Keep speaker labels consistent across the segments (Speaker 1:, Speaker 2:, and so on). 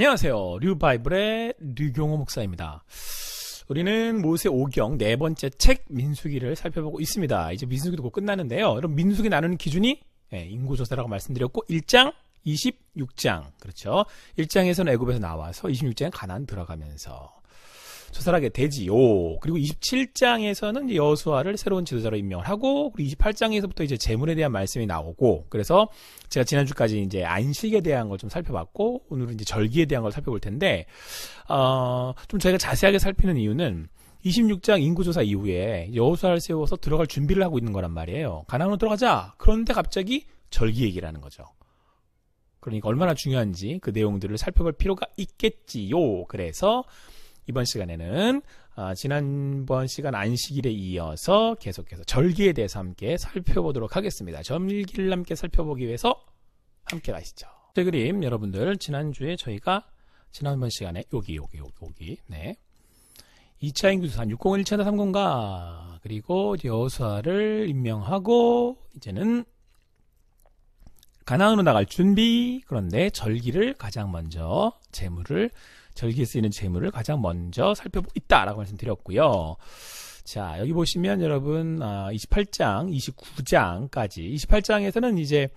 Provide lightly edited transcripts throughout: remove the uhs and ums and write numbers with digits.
Speaker 1: 안녕하세요. 류바이블의 류경호 목사입니다. 우리는 모세 오경 네 번째 책 민수기를 살펴보고 있습니다. 이제 민수기도 곧 끝나는데요. 여러분 민수기 나누는 기준이 인구조사라고 말씀드렸고 1장, 26장 그렇죠. 1장에서는 애굽에서 나와서 26장에 가나안 들어가면서 조사를 하게 되지요. 그리고 27장에서는 여호수아를 새로운 지도자로 임명을 하고, 그리고 28장에서부터 이제 재물에 대한 말씀이 나오고, 그래서 제가 지난주까지 이제 안식에 대한 걸 좀 살펴봤고, 오늘은 이제 절기에 대한 걸 살펴볼 텐데, 좀 저희가 자세하게 살피는 이유는 26장 인구조사 이후에 여호수아를 세워서 들어갈 준비를 하고 있는 거란 말이에요. 가나안으로 들어가자. 그런데 갑자기 절기 얘기를 하는 거죠. 그러니까 얼마나 중요한지 그 내용들을 살펴볼 필요가 있겠지요. 그래서 이번 시간에는 지난번 시간 안식일에 이어서 계속해서 절기에 대해서 함께 살펴보도록 하겠습니다. 절기를 함께 살펴보기 위해서 함께 가시죠. 제 그림 여러분들 지난주에 저희가 지난번 시간에 여기 네 2차 인구조사 601, 7차 3공가 그리고 여호수아를 임명하고 이제는 가나안으로 나갈 준비. 그런데 절기를 가장 먼저 절기에 쓰이는 재물을 가장 먼저 살펴보고 있다라고 말씀드렸고요. 자, 여기 보시면 여러분 28장, 29장까지 28장에서는 이제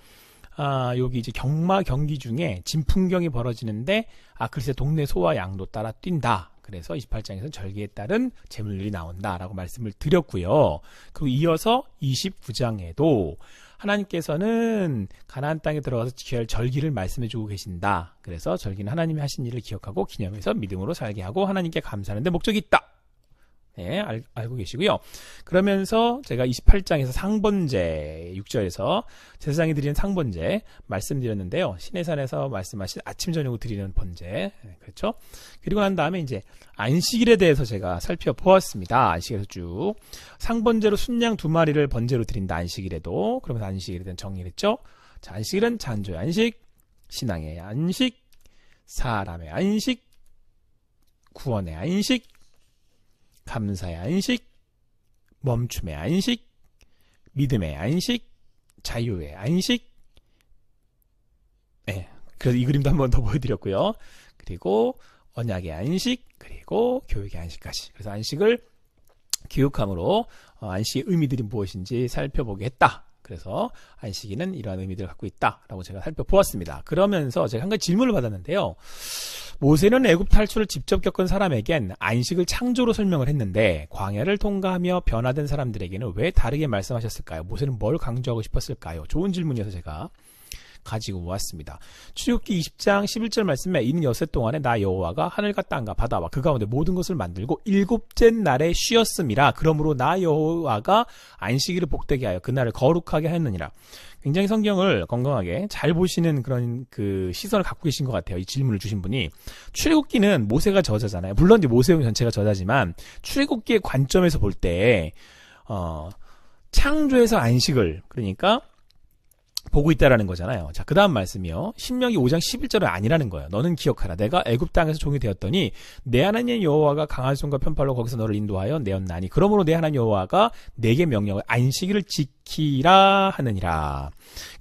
Speaker 1: 여기 이제 경기 중에 진풍경이 벌어지는데 글쎄 동네 소와 양도 따라 뛴다. 그래서 28장에서는 절기에 따른 재물들이 나온다라고 말씀을 드렸고요. 그리고 이어서 29장에도 하나님께서는 가나안 땅에 들어가서 지켜야 할 절기를 말씀해주고 계신다. 그래서 절기는 하나님이 하신 일을 기억하고 기념해서 믿음으로 살게 하고 하나님께 감사하는 데 목적이 있다. 네, 알고 계시고요. 그러면서 제가 28장에서 상번제 6절에서 제사장이 드리는 상번제 말씀드렸는데요. 시내산에서 말씀하신 아침 저녁으로 드리는 번제. 네, 그렇죠? 그리고 난 다음에 이제 안식일에 대해서 제가 살펴보았습니다. 안식일에서 쭉 상번제로 순양 2마리를 번제로 드린다. 안식일에도. 그러면서 안식일에 대한 정리를 했죠. 자, 안식일은 창조의 안식, 신앙의 안식, 사람의 안식, 구원의 안식, 감사의 안식, 멈춤의 안식, 믿음의 안식, 자유의 안식. 네, 그래서 이 그림도 한 번 더 보여드렸고요. 그리고 언약의 안식, 그리고 교육의 안식까지. 그래서 안식을 교육함으로 안식의 의미들이 무엇인지 살펴보게 했다. 그래서 안식일은 이러한 의미들을 갖고 있다라고 제가 살펴보았습니다. 그러면서 제가 한 가지 질문을 받았는데요. 모세는 애굽 탈출을 직접 겪은 사람에겐 안식을 창조로 설명을 했는데 광야를 통과하며 변화된 사람들에게는 왜 다르게 말씀하셨을까요? 모세는 뭘 강조하고 싶었을까요? 좋은 질문이어서 제가 가지고 왔습니다. 출애굽기 20장 11절 말씀에 이는 여세 동안에 나 여호와가 하늘과 땅과 바다와 그 가운데 모든 것을 만들고 일곱째 날에 쉬었음이라. 그러므로 나 여호와가 안식일을 복되게 하여 그날을 거룩하게 하였느니라. 굉장히 성경을 건강하게 잘 보시는 그런 그 시선을 갖고 계신 것 같아요. 이 질문을 주신 분이. 출애굽기는 모세가 저자잖아요. 물론 이제 모세오경 전체가 저자지만 출애굽기의 관점에서 볼 때 창조에서 안식을 그러니까 보고 있다라는 거잖아요. 자, 그 다음 말씀이요. 신명기 5장 11절은 아니라는 거예요. 너는 기억하라. 내가 애굽 땅에서 종이 되었더니 내 하나님 여호와가 강한 손과 편팔로 거기서 너를 인도하여 내었나니 그러므로 내 하나님 여호와가 내게 명령을 안식일을 지키라 하느니라.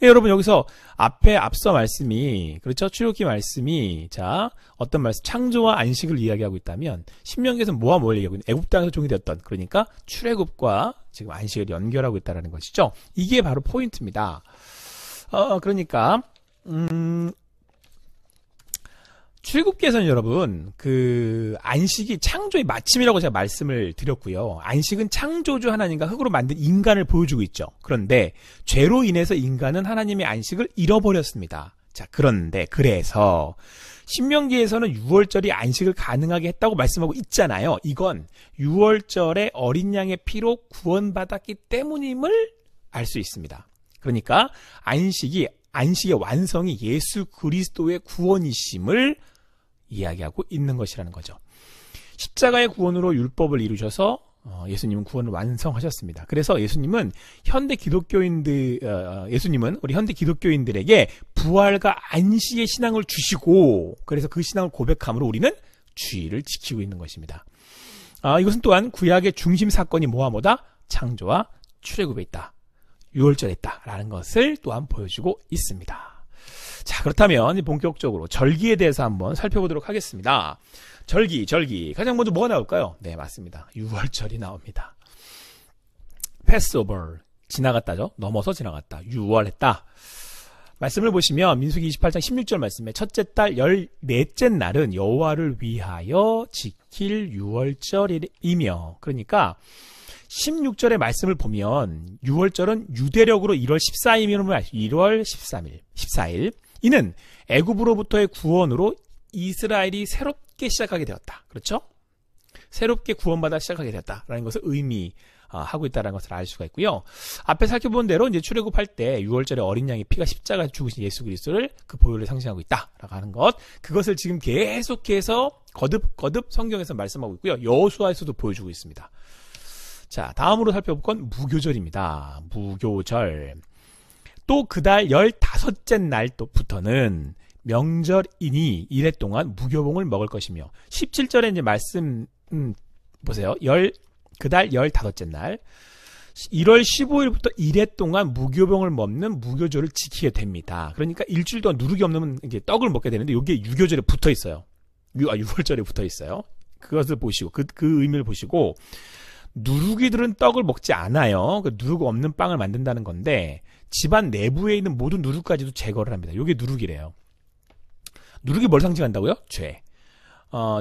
Speaker 1: 여러분 여기서 앞서 말씀이 그렇죠? 출애굽기 말씀이 자 어떤 말씀 창조와 안식을 이야기하고 있다면 신명기에서는 뭐와 뭘 얘기하고 있는 애굽 땅에서 종이 되었던 그러니까 출애굽과 지금 안식을 연결하고 있다라는 것이죠. 이게 바로 포인트입니다. 그러니까 출애굽기에서는 여러분 그 안식이 창조의 마침이라고 제가 말씀을 드렸고요. 안식은 창조주 하나님과 흙으로 만든 인간을 보여주고 있죠. 그런데 죄로 인해서 인간은 하나님의 안식을 잃어버렸습니다. 자, 그래서 신명기에서는 6월절이 안식을 가능하게 했다고 말씀하고 있잖아요. 이건 6월절에 어린 양의 피로 구원받았기 때문임을 알 수 있습니다. 그러니까 안식의 완성이 예수 그리스도의 구원이심을 이야기하고 있는 것이라는 거죠. 십자가의 구원으로 율법을 이루셔서 예수님은 구원을 완성하셨습니다. 그래서 예수님은 우리 현대 기독교인들에게 부활과 안식의 신앙을 주시고 그래서 그 신앙을 고백함으로 우리는 주의를 지키고 있는 것입니다. 이것은 또한 구약의 중심 사건이 뭐다? 창조와 출애굽에 있다. 6월절에 있다라는 것을 또한 보여주고 있습니다. 자, 그렇다면 이제 본격적으로 절기에 대해서 한번 살펴보도록 하겠습니다. 절기. 가장 먼저 뭐가 나올까요? 네, 맞습니다. 6월절이 나옵니다. 패스오버. 지나갔다죠? 넘어서 지나갔다. 6월 했다. 말씀을 보시면 민수기 28장 16절 말씀에 첫째 달 14째 날은 여호와를 위하여 지킬 6월절이며, 그러니까 16절의 말씀을 보면 6월절은 유대력으로 1월 14일이면 1월 14일. 이는 애굽으로부터의 구원으로 이스라엘이 새롭게 시작하게 되었다. 그렇죠? 새롭게 구원받아 시작하게 되었다라는 것을 의미하고 있다는 것을 알 수가 있고요. 앞에 살펴본 대로 이제 출애굽할 때 6월절에 어린 양의 피가 십자가에 죽으신 예수 그리스도를 그 보혈을 상징하고 있다라고 하는 것. 그것을 지금 계속해서 거듭 성경에서 말씀하고 있고요. 여호수아에서도 보여주고 있습니다. 자, 다음으로 살펴볼 건 무교절입니다. 무교절. 또 그달 15째 날부터는 명절이니 이래 동안 무교봉을 먹을 것이며, 17절에 이제 말씀 보세요. 그달 15째 날 1월 15일부터 이래 동안 무교봉을 먹는 무교절을 지키게 됩니다. 그러니까 일주일 동안 누룩이 없는 이제 떡을 먹게 되는데 이게 유교절에 붙어 있어요. 6월절에 붙어 있어요. 그것을 보시고 그 의미를 보시고, 누룩이들은 떡을 먹지 않아요. 그 누룩 없는 빵을 만든다는 건데 집안 내부에 있는 모든 누룩까지도 제거를 합니다. 이게 누룩이래요. 누룩이 뭘 상징한다고요? 죄.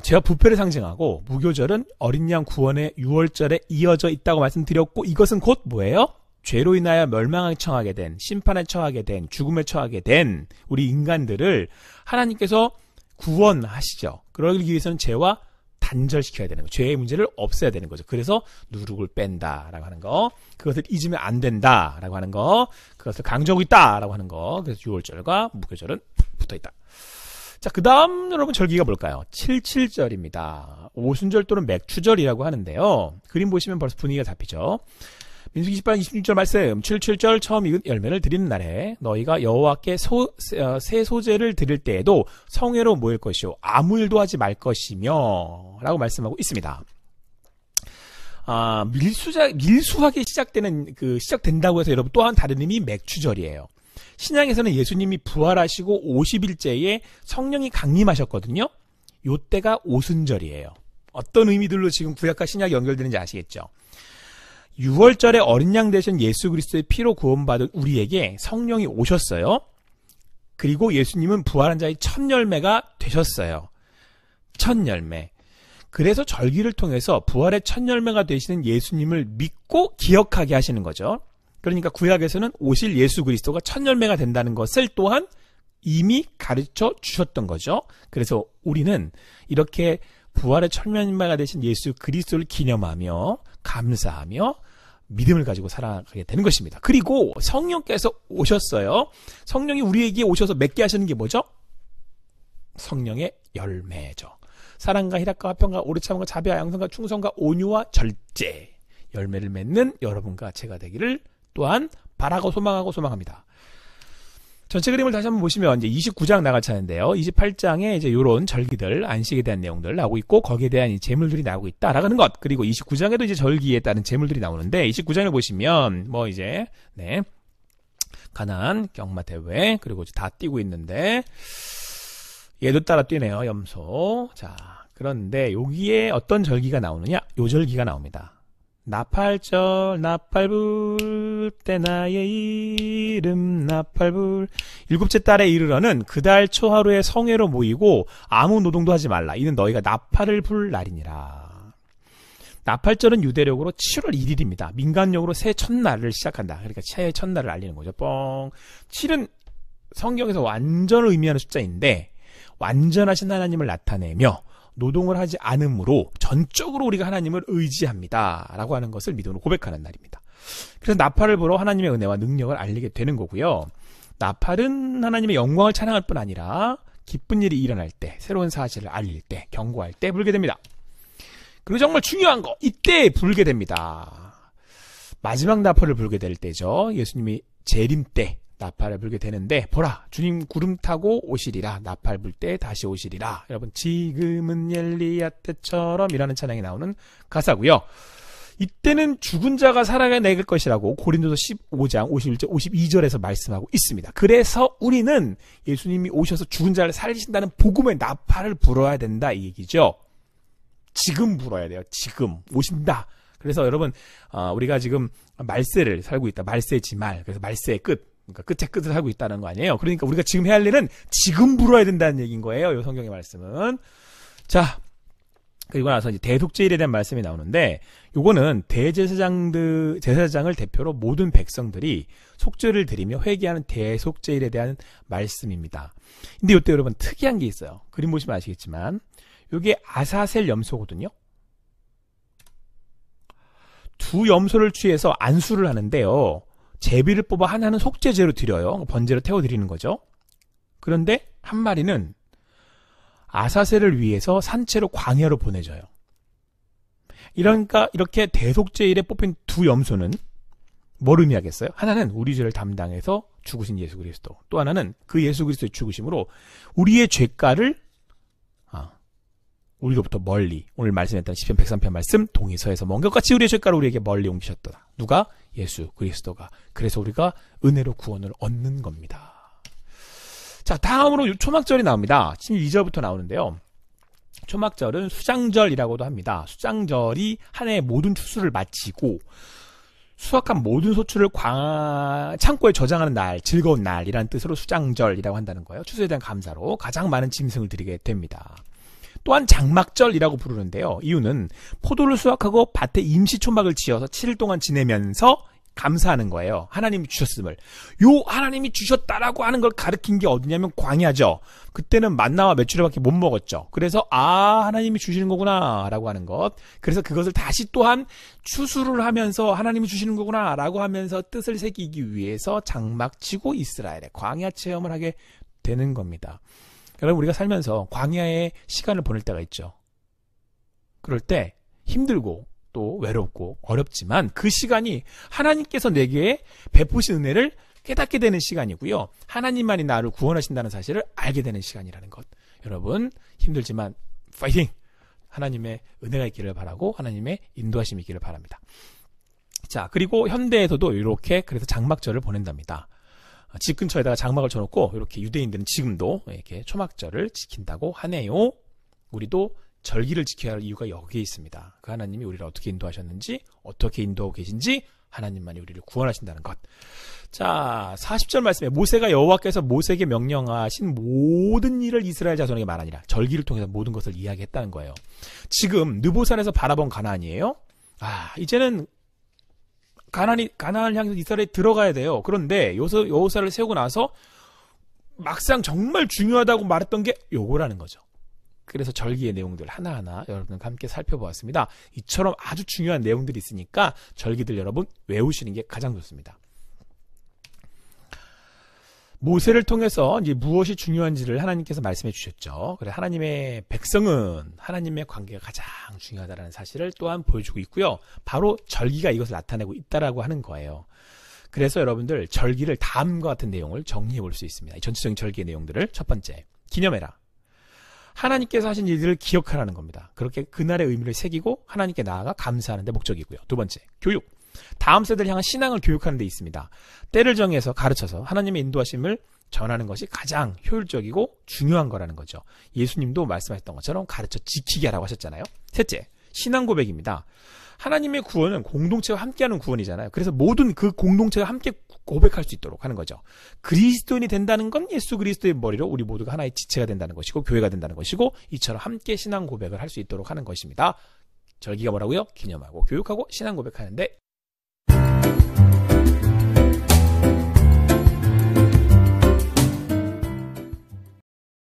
Speaker 1: 죄와 부패를 상징하고, 무교절은 어린 양 구원의 6월절에 이어져 있다고 말씀드렸고, 이것은 곧 뭐예요? 죄로 인하여 멸망에 처하게 된, 심판에 처하게 된, 죽음에 처하게 된 우리 인간들을 하나님께서 구원하시죠. 그러기 위해서는 죄와 단절시켜야 되는 거, 죄의 문제를 없애야 되는 거죠. 그래서 누룩을 뺀다라고 하는 거, 그것을 잊으면 안 된다라고 하는 거, 그것을 강조하고 있다라고 하는 거. 그래서 6월절과 무교절은 붙어 있다. 자, 그 다음 여러분 절기가 뭘까요? 77절입니다. 오순절 또는 맥추절이라고 하는데요. 그림 보시면 벌써 분위기가 잡히죠. 민수기 28장 26절 말씀, 77절 처음 익은 열매를 드리는 날에 너희가 여호와께 새 소재를 드릴 때에도 성회로 모일 것이요 아무 일도 하지 말 것이며 라고 말씀하고 있습니다. 밀수하게 시작된다고 해서 여러분 또한 다른 의미 맥추절이에요. 신약에서는 예수님이 부활하시고 50일째에 성령이 강림하셨거든요. 요때가 오순절이에요. 어떤 의미들로 지금 구약과 신약이 연결되는지 아시겠죠? 6월절에 어린 양 되신 예수 그리스도의 피로 구원받은 우리에게 성령이 오셨어요. 그리고 예수님은 부활한 자의 첫 열매가 되셨어요. 첫 열매. 그래서 절기를 통해서 부활의 첫 열매가 되시는 예수님을 믿고 기억하게 하시는 거죠. 그러니까 구약에서는 오실 예수 그리스도가 첫 열매가 된다는 것을 또한 이미 가르쳐 주셨던 거죠. 그래서 우리는 이렇게 부활의 첫 열매가 되신 예수 그리스도를 기념하며 감사하며 믿음을 가지고 살아가게 되는 것입니다. 그리고 성령께서 오셨어요. 성령이 우리에게 오셔서 맺게 하시는 게 뭐죠? 성령의 열매죠. 사랑과 희락과 화평과 오래 참음과 자비와 양선과 충성과 온유와 절제, 열매를 맺는 여러분과 제가 되기를 또한 바라고 소망합니다. 전체 그림을 다시 한번 보시면 이제 29장 나갈 차례인데요. 28장에 이제 요런 절기들, 안식에 대한 내용들 나오고 있고, 거기에 대한 제물들이 나오고 있다라고 하는 것. 그리고 29장에도 이제 절기에 따른 제물들이 나오는데, 29장을 보시면 가나안 경마 대회, 그리고 다 뛰고 있는데, 얘도 따라 뛰네요. 염소. 자, 그런데 여기에 어떤 절기가 나오느냐? 요 절기가 나옵니다. 나팔절 나팔불 때 나의 이름 나팔불. 7째 달에 이르러는 그 달 초하루에 성회로 모이고 아무 노동도 하지 말라. 이는 너희가 나팔을 불 날이니라. 나팔절은 유대력으로 7월 1일입니다. 민간력으로 새 첫날을 시작한다. 그러니까 새해 첫날을 알리는 거죠. 7은 성경에서 완전을 의미하는 숫자인데, 완전하신 하나님을 나타내며 노동을 하지 않으므로 전적으로 우리가 하나님을 의지합니다 라고 하는 것을 믿음으로 고백하는 날입니다. 그래서 나팔을 불어 하나님의 은혜와 능력을 알리게 되는 거고요. 나팔은 하나님의 영광을 찬양할 뿐 아니라 기쁜 일이 일어날 때, 새로운 사실을 알릴 때, 경고할 때 불게 됩니다. 그리고 정말 중요한 거, 이때 불게 됩니다. 마지막 나팔을 불게 될 때죠. 예수님이 재림 때 나팔을 불게 되는데, 보라 주님 구름 타고 오시리라. 나팔 불 때 다시 오시리라. 여러분, 지금은 엘리야 때처럼 이라는 찬양이 나오는 가사고요. 이때는 죽은 자가 살아낼 것이라고 고린도서 15장 51절 52절에서 말씀하고 있습니다. 그래서 우리는 예수님이 오셔서 죽은 자를 살리신다는 복음의 나팔을 불어야 된다 이 얘기죠. 지금 불어야 돼요. 지금 오신다. 그래서 여러분 우리가 지금 말세를 살고 있다. 말세의 지말. 그래서 말세의 끝. 그러니까 끝의 끝을 살고 있다는 거 아니에요. 그러니까 우리가 지금 해야 할 일은 지금 불어야 된다는 얘기인 거예요. 이 성경의 말씀은. 자, 그리고 나서 이제 대속죄일에 대한 말씀이 나오는데 요거는 제사장을 대표로 모든 백성들이 속죄를 드리며 회개하는 대속죄일에 대한 말씀입니다. 근데 이때 여러분 특이한 게 있어요. 그림 보시면 아시겠지만 요게 아사셀 염소거든요. 두 염소를 취해서 안수를 하는데요. 제비를 뽑아 하나는 속죄제로 드려요. 번제로 태워드리는 거죠. 그런데 한 마리는 아사셀을 위해서 산채로 광야로 보내져요. 그러니까 이렇게 대속죄일에 뽑힌 두 염소는 뭘 의미하겠어요? 하나는 우리 죄를 담당해서 죽으신 예수 그리스도, 또 하나는 그 예수 그리스도의 죽으심으로 우리의 죄가를 우리로부터 멀리, 오늘 말씀했던 시편 103편 말씀, 동이서에서 먼 것같이 우리의 죄가를 우리에게 멀리 옮기셨다. 누가? 예수 그리스도가. 그래서 우리가 은혜로 구원을 얻는 겁니다. 자, 다음으로 초막절이 나옵니다. 12절부터 나오는데요. 초막절은 수장절이라고도 합니다. 수장절이 한 해의 모든 추수를 마치고 수확한 모든 소출을 창고에 저장하는 날, 즐거운 날이라는 뜻으로 수장절이라고 한다는 거예요. 추수에 대한 감사로 가장 많은 짐승을 드리게 됩니다. 또한 장막절이라고 부르는데요. 이유는 포도를 수확하고 밭에 임시 초막을 지어서 7일 동안 지내면서 감사하는 거예요. 하나님이 주셨음을. 요 하나님이 주셨다라고 하는 걸 가르친 게 어디냐면 광야죠. 그때는 만나와 메추리밖에 못 먹었죠. 그래서 하나님이 주시는 거구나 라고 하는 것. 그래서 그것을 다시 또한 추수를 하면서 하나님이 주시는 거구나 라고 하면서 뜻을 새기기 위해서 장막치고 이스라엘의 광야 체험을 하게 되는 겁니다. 여러분 우리가 살면서 광야의 시간을 보낼 때가 있죠. 그럴 때 힘들고 또 외롭고 어렵지만 그 시간이 하나님께서 내게 베푸신 은혜를 깨닫게 되는 시간이고요. 하나님만이 나를 구원하신다는 사실을 알게 되는 시간이라는 것. 여러분 힘들지만 파이팅! 하나님의 은혜가 있기를 바라고 하나님의 인도하심이 있기를 바랍니다. 자, 그리고 현대에서도 이렇게 그래서 장막절을 보낸답니다. 집 근처에다가 장막을 쳐놓고 이렇게 유대인들은 지금도 이렇게 초막절을 지킨다고 하네요. 우리도 절기를 지켜야 할 이유가 여기에 있습니다. 그 하나님이 우리를 어떻게 인도하셨는지, 어떻게 인도하고 계신지, 하나님만이 우리를 구원하신다는 것. 자, 40절 말씀에 모세가 여호와께서 모세에게 명령하신 모든 일을 이스라엘 자손에게 말하니라. 절기를 통해서 모든 것을 이야기했다는 거예요. 지금 느보산에서 바라본 가나안이에요. 이제는 가나안을 향해서 이스라엘에 들어가야 돼요. 그런데 여호사를 세우고 나서 막상 정말 중요하다고 말했던 게 요거라는 거죠. 그래서 절기의 내용들 하나하나 여러분과 함께 살펴보았습니다. 이처럼 아주 중요한 내용들이 있으니까 절기들 여러분 외우시는 게 가장 좋습니다. 모세를 통해서 이제 무엇이 중요한지를 하나님께서 말씀해 주셨죠. 그래 하나님의 백성은 하나님의 관계가 가장 중요하다는 사실을 또한 보여주고 있고요. 바로 절기가 이것을 나타내고 있다라고 하는 거예요. 그래서 여러분들 절기를 다음과 같은 내용을 정리해 볼 수 있습니다. 이 전체적인 절기의 내용들을 첫 번째, 기념해라. 하나님께서 하신 일들을 기억하라는 겁니다. 그렇게 그날의 의미를 새기고 하나님께 나아가 감사하는 데 목적이고요. 두 번째, 교육. 다음 세대를 향한 신앙을 교육하는 데 있습니다. 때를 정해서 가르쳐서 하나님의 인도하심을 전하는 것이 가장 효율적이고 중요한 거라는 거죠. 예수님도 말씀하셨던 것처럼 가르쳐 지키게 하라고 하셨잖아요. 셋째, 신앙 고백입니다. 하나님의 구원은 공동체와 함께하는 구원이잖아요. 그래서 모든 그 공동체가 함께 고백할 수 있도록 하는 거죠. 그리스도인이 된다는 건 예수 그리스도의 머리로 우리 모두가 하나의 지체가 된다는 것이고 교회가 된다는 것이고 이처럼 함께 신앙 고백을 할 수 있도록 하는 것입니다. 절기가 뭐라고요? 기념하고 교육하고 신앙 고백하는데